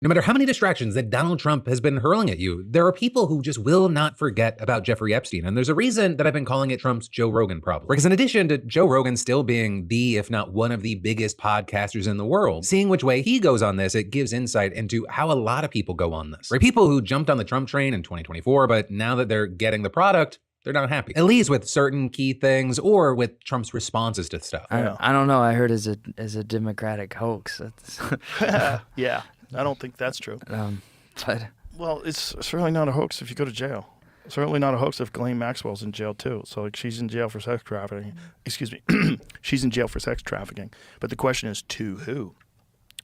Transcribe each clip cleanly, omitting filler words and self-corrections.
No matter how many distractions that Donald Trump has been hurling at you, there are people who just will not forget about Jeffrey Epstein. And there's a reason that I've been calling it Trump's Joe Rogan problem. Because in addition to Joe Rogan still being the, if not one of the biggest podcasters in the world, seeing which way he goes on this, it gives insight into how a lot of people go on this. Right? People who jumped on the Trump train in 2024, but now that they're getting the product, they're not happy, at least with certain key things or with Trump's responses to stuff. I don't know. I heard as a Democratic hoax. Yeah, I don't think that's true. But well, it's certainly not a hoax if you go to jail. Certainly not a hoax if Ghislaine Maxwell's in jail too. So like she's in jail for sex trafficking. Excuse me, she's in jail for sex trafficking. But the question is to who?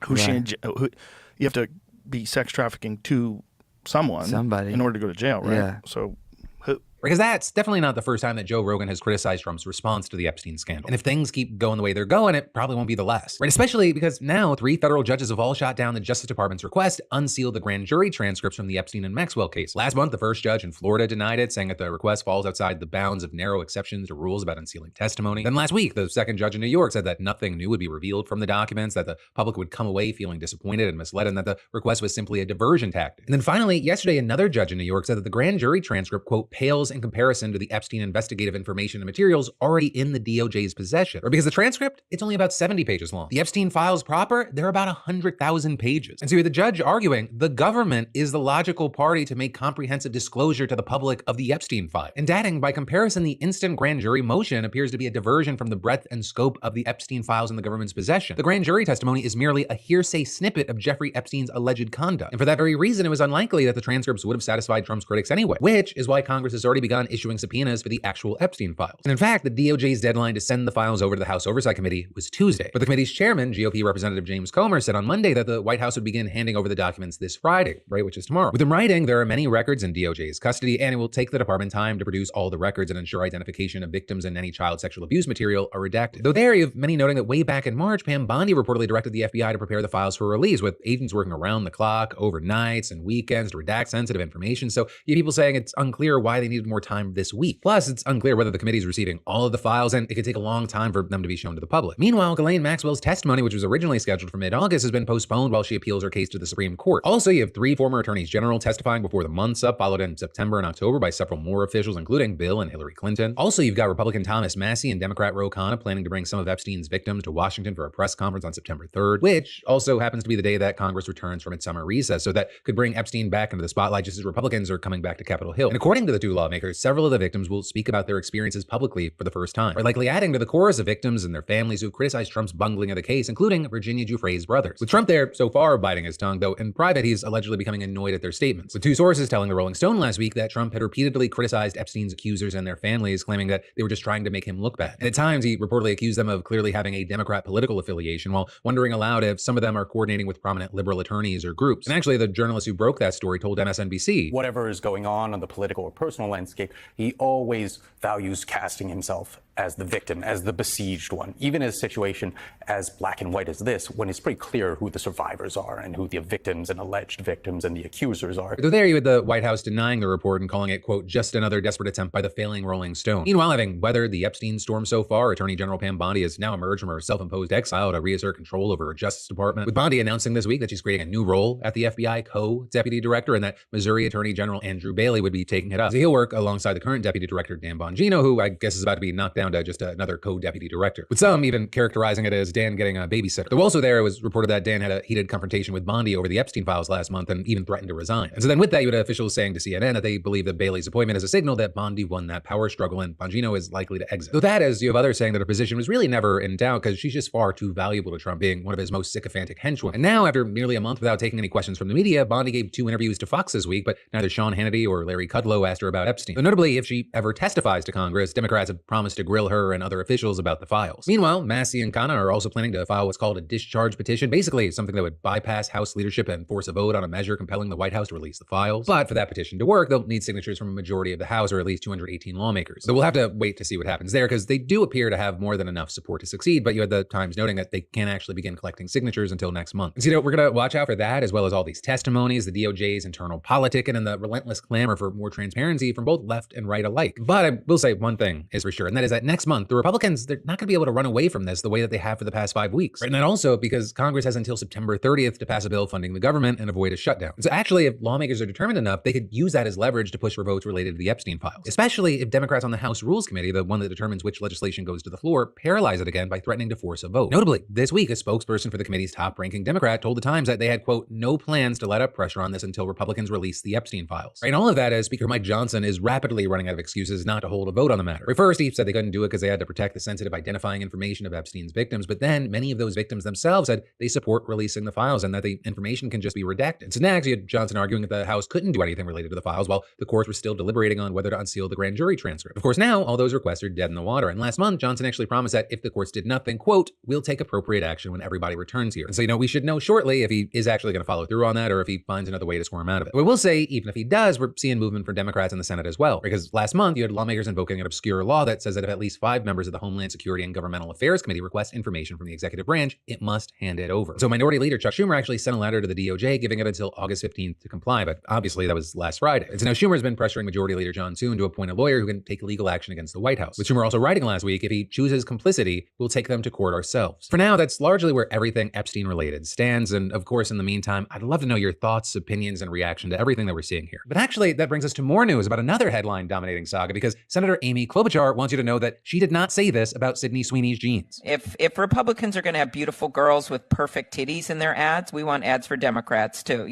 Who's she in jail? Who, you have to be sex trafficking to somebody in order to go to jail, right? Yeah. So who? Because that's definitely not the first time that Joe Rogan has criticized Trump's response to the Epstein scandal. And if things keep going the way they're going, it probably won't be the last. Right? Especially because now 3 federal judges have all shot down the Justice Department's request to unseal the grand jury transcripts from the Epstein and Maxwell case. Last month, the first judge in Florida denied it, saying that the request falls outside the bounds of narrow exceptions to rules about unsealing testimony. Then last week, the second judge in New York said that nothing new would be revealed from the documents, that the public would come away feeling disappointed and misled, and that the request was simply a diversion tactic. And then finally, yesterday, another judge in New York said that the grand jury transcript, quote, pales in comparison to the Epstein investigative information and materials already in the DOJ's possession. Or because the transcript, it's only about 70 pages long. The Epstein files proper, they're about 100,000 pages. And so you have the judge arguing the government is the logical party to make comprehensive disclosure to the public of the Epstein file. And adding, by comparison, the instant grand jury motion appears to be a diversion from the breadth and scope of the Epstein files in the government's possession. The grand jury testimony is merely a hearsay snippet of Jeffrey Epstein's alleged conduct. And for that very reason, it was unlikely that the transcripts would have satisfied Trump's critics anyway, which is why Congress has already begun issuing subpoenas for the actual Epstein files. And in fact, the DOJ's deadline to send the files over to the House Oversight Committee was Tuesday. But the committee's chairman, GOP Representative James Comer, said on Monday that the White House would begin handing over the documents this Friday, right, which is tomorrow. With him writing, there are many records in DOJ's custody, and it will take the department time to produce all the records and ensure identification of victims and any child sexual abuse material are redacted. Though there, you have many noting that way back in March, Pam Bondi reportedly directed the FBI to prepare the files for release, with agents working around the clock, overnights, and weekends to redact sensitive information. So you have people saying it's unclear why they needed more time this week. Plus, it's unclear whether the committee is receiving all of the files, and it could take a long time for them to be shown to the public. Meanwhile, Ghislaine Maxwell's testimony, which was originally scheduled for mid-August, has been postponed while she appeals her case to the Supreme Court. Also, you have 3 former attorneys general testifying before the month's up, followed in September and October by several more officials, including Bill and Hillary Clinton. Also, you've got Republican Thomas Massie and Democrat Ro Khanna planning to bring some of Epstein's victims to Washington for a press conference on September 3rd, which also happens to be the day that Congress returns from its summer recess, so that could bring Epstein back into the spotlight just as Republicans are coming back to Capitol Hill. And according to the 2 lawmakers, several of the victims will speak about their experiences publicly for the first time, or likely adding to the chorus of victims and their families who criticized Trump's bungling of the case, including Virginia Giuffre's brothers. With Trump there so far biting his tongue, though in private he's allegedly becoming annoyed at their statements, with 2 sources telling the Rolling Stone last week that Trump had repeatedly criticized Epstein's accusers and their families, claiming that they were just trying to make him look bad. And at times he reportedly accused them of clearly having a Democrat political affiliation, while wondering aloud if some of them are coordinating with prominent liberal attorneys or groups. And actually, the journalist who broke that story told MSNBC, whatever is going on the political or personal landscape, he always values casting himself as the victim, as the besieged one, even in a situation as black and white as this, when it's pretty clear who the survivors are and who the victims and alleged victims and the accusers are. Though there you had the White House denying the report and calling it, quote, just another desperate attempt by the failing Rolling Stone. Meanwhile, having weathered the Epstein storm so far, Attorney General Pam Bondi has now emerged from her self-imposed exile to reassert control over her Justice Department, with Bondi announcing this week that she's creating a new role at the FBI co-deputy director, and that Missouri Attorney General Andrew Bailey would be taking it up. So he'll work alongside the current deputy director Dan Bongino, who I guess is about to be knocked down to just another co-deputy director, with some even characterizing it as Dan getting a babysitter. Though also there, it was reported that Dan had a heated confrontation with Bondi over the Epstein files last month and even threatened to resign. And so then with that, you had officials saying to CNN that they believe that Bailey's appointment is a signal that Bondi won that power struggle and Bongino is likely to exit. Though that is, you have others saying that her position was really never in doubt because she's just far too valuable to Trump, being one of his most sycophantic henchmen. And now, after nearly a month without taking any questions from the media, Bondi gave 2 interviews to Fox this week, but neither Sean Hannity or Larry Kudlow asked her about Epstein. Though notably, if she ever testifies to Congress, Democrats have promised to grill her and other officials about the files. Meanwhile, Massie and Khanna are also planning to file what's called a discharge petition, basically something that would bypass House leadership and force a vote on a measure compelling the White House to release the files. But for that petition to work, they'll need signatures from a majority of the House, or at least 218 lawmakers. So we'll have to wait to see what happens there, because they do appear to have more than enough support to succeed, but you had the Times noting that they can't actually begin collecting signatures until next month. And so, we're going to watch out for that, as well as all these testimonies, the DOJ's internal politicking, and the relentless clamor for more transparency from both left and right alike. But I will say one thing is for sure, and that is that that next month, the Republicans, they're not going to be able to run away from this the way that they have for the past 5 weeks. Right? And then also because Congress has until September 30th to pass a bill funding the government and avoid a shutdown. And so actually, if lawmakers are determined enough, they could use that as leverage to push for votes related to the Epstein files, especially if Democrats on the House Rules Committee, the one that determines which legislation goes to the floor, paralyze it again by threatening to force a vote. Notably, this week, a spokesperson for the committee's top-ranking Democrat told the Times that they had, quote, no plans to let up pressure on this until Republicans release the Epstein files. Right? And all of that as Speaker Mike Johnson is rapidly running out of excuses not to hold a vote on the matter. Right? First, he said they couldn't do it because they had to protect the sensitive identifying information of Epstein's victims, but then many of those victims themselves said they support releasing the files and that the information can just be redacted. So next, you had Johnson arguing that the House couldn't do anything related to the files while the courts were still deliberating on whether to unseal the grand jury transcript. Of course, now all those requests are dead in the water. And last month, Johnson actually promised that if the courts did nothing, quote, we'll take appropriate action when everybody returns here. And so, we should know shortly if he is actually going to follow through on that or if he finds another way to squirm out of it. But we will say, even if he does, we're seeing movement from Democrats in the Senate as well. Because last month, you had lawmakers invoking an obscure law that says that if at least 5 members of the Homeland Security and Governmental Affairs Committee request information from the executive branch, it must hand it over. So Minority Leader Chuck Schumer actually sent a letter to the DOJ giving it until August 15th to comply, but obviously that was last Friday. And so now Schumer has been pressuring Majority Leader John Thune to appoint a lawyer who can take legal action against the White House. With Schumer also writing last week, if he chooses complicity, we'll take them to court ourselves. For now, that's largely where everything Epstein related stands. And of course, in the meantime, I'd love to know your thoughts, opinions, and reaction to everything that we're seeing here. But actually, that brings us to more news about another headline dominating saga, because Senator Amy Klobuchar wants you to know that she did not say this about Sydney Sweeney's jeans. If Republicans are going to have beautiful girls with perfect titties in their ads, we want ads for Democrats too,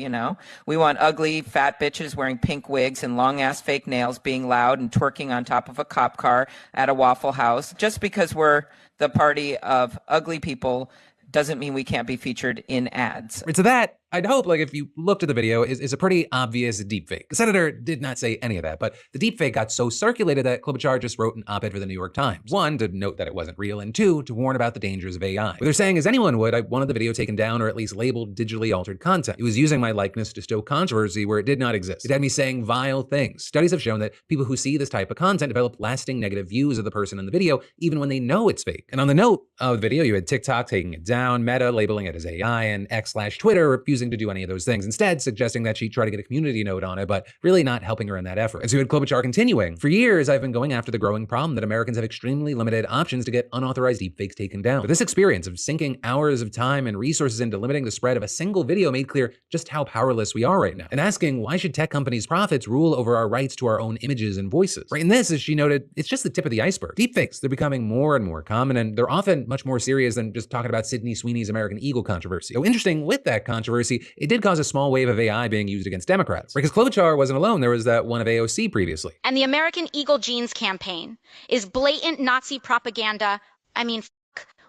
We want ugly, fat bitches wearing pink wigs and long-ass fake nails being loud and twerking on top of a cop car at a Waffle House. Just because we're the party of ugly people doesn't mean we can't be featured in ads. So that, I'd hope, if you looked at the video, is a pretty obvious deepfake. The senator did not say any of that, but the deepfake got so circulated that Klobuchar just wrote an op-ed for the New York Times. 1, to note that it wasn't real, and 2, to warn about the dangers of AI. What they're saying, as anyone would, I wanted the video taken down or at least labeled digitally altered content. It was using my likeness to stoke controversy where it did not exist. It had me saying vile things. Studies have shown that people who see this type of content develop lasting negative views of the person in the video, even when they know it's fake. And on the note of the video, you had TikTok taking it down, Meta labeling it as AI, and X/Twitter refusing to do any of those things. Instead, suggesting that she try to get a community note on it, but really not helping her in that effort. And so you had Klobuchar continuing. For years, I've been going after the growing problem that Americans have extremely limited options to get unauthorized deepfakes taken down. But this experience of sinking hours of time and resources into limiting the spread of a single video made clear just how powerless we are right now. And asking, why should tech companies' profits rule over our rights to our own images and voices? Right, and this, as she noted, it's just the tip of the iceberg. Deepfakes, they're becoming more and more common, and they're often much more serious than just talking about Sydney Sweeney's American Eagle controversy. So interesting, with that controversy, it did cause a small wave of AI being used against Democrats. Because Klobuchar wasn't alone. There was that one of AOC previously. And the American Eagle Jeans campaign is blatant Nazi propaganda.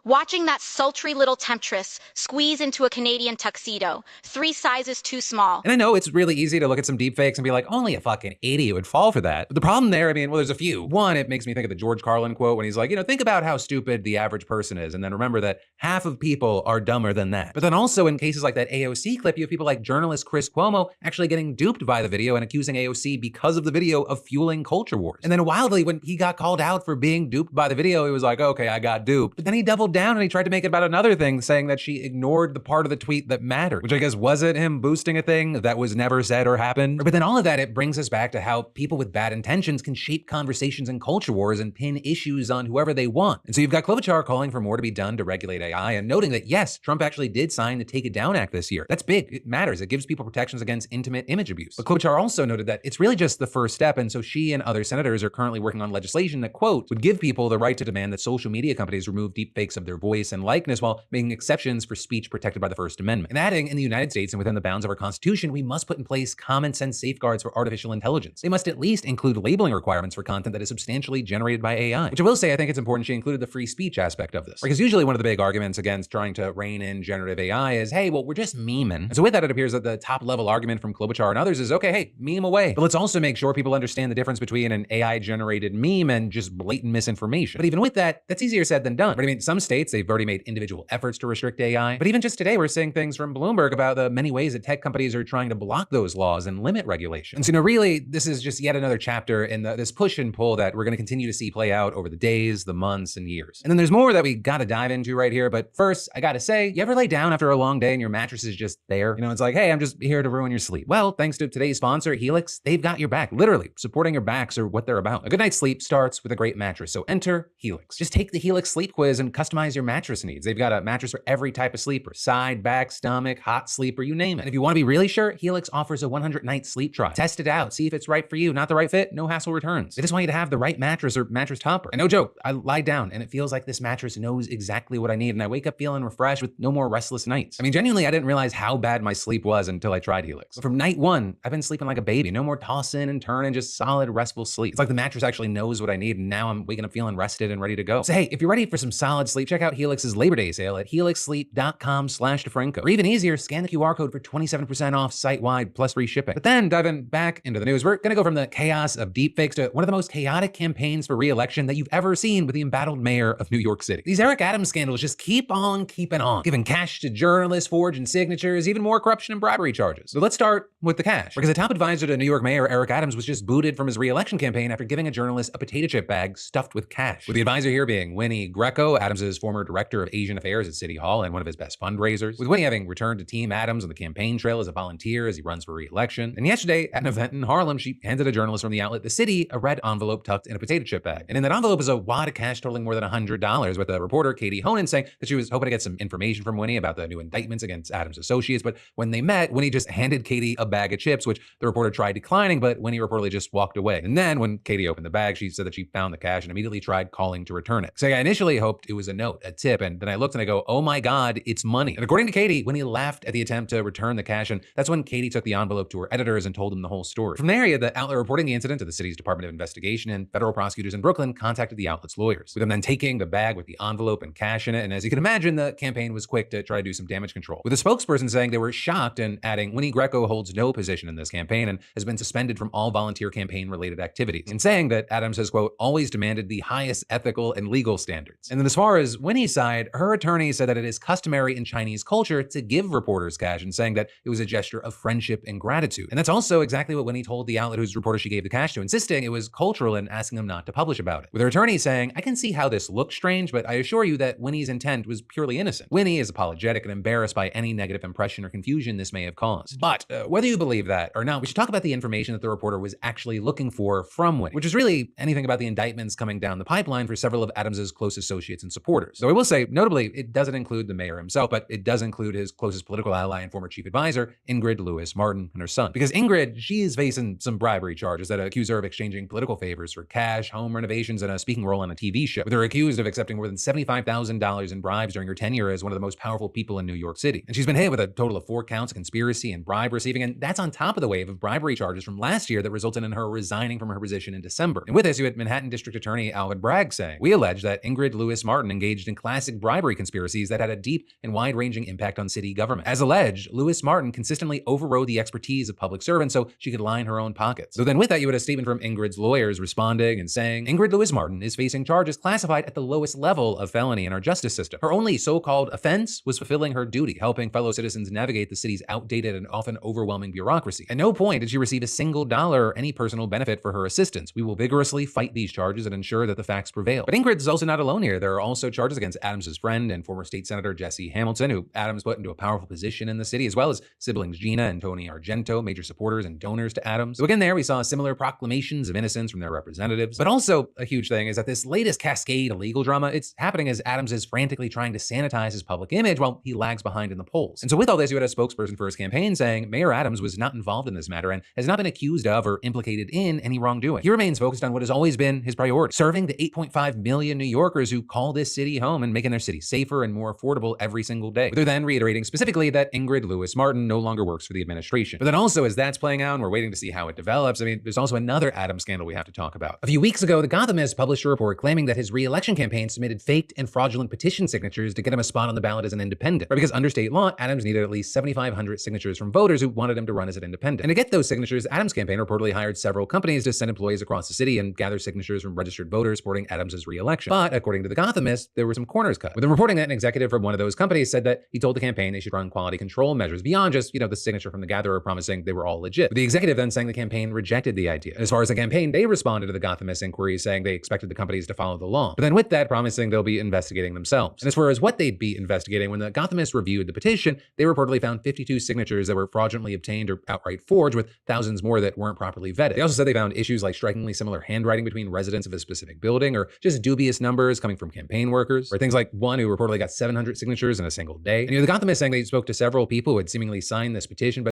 Watching that sultry little temptress squeeze into a Canadian tuxedo, 3 sizes too small. And I know it's really easy to look at some deepfakes and be like, only a fucking idiot would fall for that. But the problem there, there's a few. One, it makes me think of the George Carlin quote when he's like, think about how stupid the average person is. And then remember that half of people are dumber than that. But then also in cases like that AOC clip, you have people like journalist Chris Cuomo actually getting duped by the video and accusing AOC because of the video of fueling culture wars. And then wildly, when he got called out for being duped by the video, he was like, okay, I got duped. But then he doubled down and he tried to make it about another thing, saying that she ignored the part of the tweet that mattered, which I guess wasn't him boosting a thing that was never said or happened. But then all of that, it brings us back to how people with bad intentions can shape conversations and culture wars and pin issues on whoever they want. And so you've got Klobuchar calling for more to be done to regulate AI and noting that yes, Trump actually did sign the Take It Down Act this year. That's big. It matters. It gives people protections against intimate image abuse. But Klobuchar also noted that it's really just the first step. And so she and other senators are currently working on legislation that, quote, would give people the right to demand that social media companies remove deepfakes of their voice and likeness while making exceptions for speech protected by the First Amendment. And adding, in the United States and within the bounds of our Constitution, we must put in place common sense safeguards for artificial intelligence. They must at least include labeling requirements for content that is substantially generated by AI. Which I will say, I think it's important she included the free speech aspect of this. Because usually one of the big arguments against trying to rein in generative AI is, hey, well, we're just memeing. And so with that, it appears that the top level argument from Klobuchar and others is, okay, hey, meme away. But let's also make sure people understand the difference between an AI generated meme and just blatant misinformation. But even with that, that's easier said than done. But some states states, they've already made individual efforts to restrict AI. But even just today, we're seeing things from Bloomberg about the many ways that tech companies are trying to block those laws and limit regulation. And so, really, this is just yet another chapter in this push and pull that we're going to continue to see play out over the days, the months, and years. And then there's more that we got to dive into right here. But first, I got to say, you ever lay down after a long day and your mattress is just there? It's like, hey, I'm just here to ruin your sleep. Well, thanks to today's sponsor, Helix, they've got your back. Literally, supporting your backs are what they're about. A good night's sleep starts with a great mattress. So enter Helix. Just take the Helix sleep quiz and customize your mattress needs. They've got a mattress for every type of sleeper: side, back, stomach, hot sleeper, you name it. And if you want to be really sure, Helix offers a 100-night sleep trial. Test it out. See if it's right for you. Not the right fit? No hassle returns. They just want you to have the right mattress or mattress topper. And no joke, I lie down and it feels like this mattress knows exactly what I need, and I wake up feeling refreshed with no more restless nights. I mean, genuinely, I didn't realize how bad my sleep was until I tried Helix. But from night one, I've been sleeping like a baby. No more tossing and turning, just solid, restful sleep. It's like the mattress actually knows what I need, and now I'm waking up feeling rested and ready to go. So hey, if you're ready for some solid sleep, check out Helix's Labor Day sale at helixsleep.com/DeFranco. Or even easier, scan the QR code for 27% off site-wide plus free shipping. But then diving back into the news, we're gonna go from the chaos of deepfakes to one of the most chaotic campaigns for re-election that you've ever seen with the embattled mayor of New York City. These Eric Adams scandals just keep on keeping on, giving cash to journalists, forging signatures, even more corruption and bribery charges. So let's start with the cash, because a top advisor to New York Mayor Eric Adams was just booted from his re-election campaign after giving a journalist a potato chip bag stuffed with cash. With the advisor here being Winnie Greco, Adams' former director of Asian affairs at City Hall and one of his best fundraisers, with Winnie having returned to Team Adams on the campaign trail as a volunteer as he runs for re-election. And yesterday, at an event in Harlem, she handed a journalist from the outlet The City a red envelope tucked in a potato chip bag. And in that envelope is a wad of cash totaling more than $100, with the reporter Katie Honan saying that she was hoping to get some information from Winnie about the new indictments against Adams' associates. But when they met, Winnie just handed Katie a bag of chips, which the reporter tried declining, but Winnie reportedly just walked away. And then when Katie opened the bag, she said that she found the cash and immediately tried calling to return it. So I initially hoped it was a note, a tip, and then I looked and I go, oh my God, it's money. And according to Katie, Winnie laughed at the attempt to return the cash, and that's when Katie took the envelope to her editors and told them the whole story. From there, the outlet reporting the incident to the city's Department of Investigation, and federal prosecutors in Brooklyn contacted the outlet's lawyers, with them then taking the bag with the envelope and cash in it. And as you can imagine, the campaign was quick to try to do some damage control, with a spokesperson saying they were shocked and adding, Winnie Greco holds no position in this campaign and has been suspended from all volunteer campaign-related activities, and saying that Adams has, quote, always demanded the highest ethical and legal standards. And then as far as Winnie's side, her attorney said that it is customary in Chinese culture to give reporters cash, and saying that it was a gesture of friendship and gratitude. And that's also exactly what Winnie told the outlet whose reporter she gave the cash to, insisting it was cultural and asking them not to publish about it. With her attorney saying, I can see how this looks strange, but I assure you that Winnie's intent was purely innocent. Winnie is apologetic and embarrassed by any negative impression or confusion this may have caused. But whether you believe that or not, we should talk about the information that the reporter was actually looking for from Winnie, which is really anything about the indictments coming down the pipeline for several of Adams's close associates and supporters. Though I will say, notably, it doesn't include the mayor himself, but it does include his closest political ally and former chief advisor, Ingrid Lewis Martin, and her son. Because Ingrid, she's facing some bribery charges that accuse her of exchanging political favors for cash, home renovations, and a speaking role on a TV show, with her accused of accepting more than $75,000 in bribes during her tenure as one of the most powerful people in New York City. And she's been hit with a total of 4 counts of conspiracy and bribe receiving, and that's on top of the wave of bribery charges from last year that resulted in her resigning from her position in December. And with this, you had Manhattan District Attorney Alvin Bragg saying, we allege that Ingrid Lewis Martin engaged in classic bribery conspiracies that had a deep and wide-ranging impact on city government. As alleged, Lewis Martin consistently overrode the expertise of public servants so she could line her own pockets. So then with that, you had a statement from Ingrid's lawyers responding and saying, Ingrid Lewis Martin is facing charges classified at the lowest level of felony in our justice system. Her only so-called offense was fulfilling her duty, helping fellow citizens navigate the city's outdated and often overwhelming bureaucracy. At no point did she receive a single dollar or any personal benefit for her assistance. We will vigorously fight these charges and ensure that the facts prevail. But Ingrid is also not alone here. There are also charges against Adams' friend and former state senator Jesse Hamilton, who Adams put into a powerful position in the city, as well as siblings Gina and Tony Argento, major supporters and donors to Adams. So again, there we saw similar proclamations of innocence from their representatives. But also a huge thing is that this latest cascade of legal drama, it's happening as Adams is frantically trying to sanitize his public image while he lags behind in the polls. And so with all this, you had a spokesperson for his campaign saying Mayor Adams was not involved in this matter and has not been accused of or implicated in any wrongdoing. He remains focused on what has always been his priority, serving the 8.5 million New Yorkers who call this city home and making their city safer and more affordable every single day. But they're then reiterating specifically that Ingrid Lewis Martin no longer works for the administration. But then also, as that's playing out and we're waiting to see how it develops, I mean, there's also another Adams scandal we have to talk about. A few weeks ago, The Gothamist published a report claiming that his re-election campaign submitted faked and fraudulent petition signatures to get him a spot on the ballot as an independent. But because under state law, Adams needed at least 7,500 signatures from voters who wanted him to run as an independent. And to get those signatures, Adams' campaign reportedly hired several companies to send employees across the city and gather signatures from registered voters supporting Adams' re-election. But according to The Gothamist, there were some corners cut. With them reporting that an executive from one of those companies said that he told the campaign they should run quality control measures beyond just, the signature from the gatherer promising they were all legit. With the executive then saying the campaign rejected the idea. And as far as the campaign, they responded to the Gothamist inquiry saying they expected the companies to follow the law. But then with that, promising they'll be investigating themselves. And as far as what they'd be investigating, when the Gothamist reviewed the petition, they reportedly found 52 signatures that were fraudulently obtained or outright forged, with thousands more that weren't properly vetted. They also said they found issues like strikingly similar handwriting between residents of a specific building, or just dubious numbers coming from campaign workers, or things like one who reportedly got 700 signatures in a single day. And the Gothamist saying they spoke to several people who had seemingly signed this petition, but